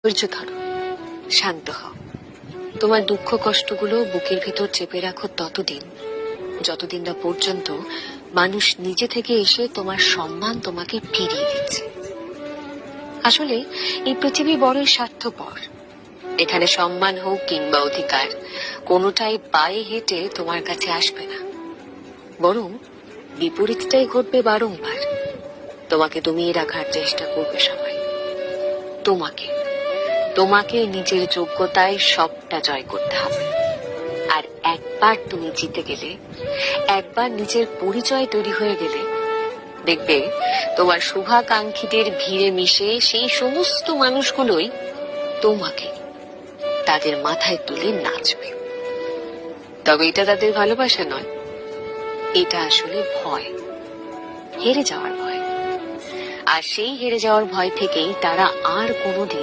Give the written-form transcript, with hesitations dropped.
ধৈর্য ধরো, শান্ত হও। তোমার দুঃখ কষ্টগুলো বুকের ভেতর চেপে রাখো ততদিন, যতদিন না পর্যন্ত মানুষ নিজে থেকে এসে তোমার সম্মান তোমাকে ফিরিয়ে দিচ্ছে। আসলে এই পৃথিবী বড়ই স্বার্থপর। এখানে সম্মান হোক কিংবা অধিকার, কোনোটাই পায়ে হেঁটে তোমার কাছে আসবে না, বরং বিপরীতটাই ঘটবে বারংবার। তোমাকে দমিয়ে রাখার চেষ্টা করবে সবাই। তোমাকে তোমাকে নিজের যোগ্যতায় সবটা জয় করতে হবে। আর একবার তুমি জিতে গেলে, একবার নিজের পরিচয় তৈরি হয়ে গেলে, দেখবে তোমার শুভাকাঙ্ক্ষীদের ভিড়ে মিশে সেই সমস্ত মানুষগুলোই তোমাকে তাদের মাথায় তুলে নাচবে। তবে এটা তাদের ভালোবাসা নয়, এটা আসলে ভয়, হেরে যাওয়ার ভয়। আর সেই হেরে যাওয়ার ভয় থেকেই তারা আর কোনোদিন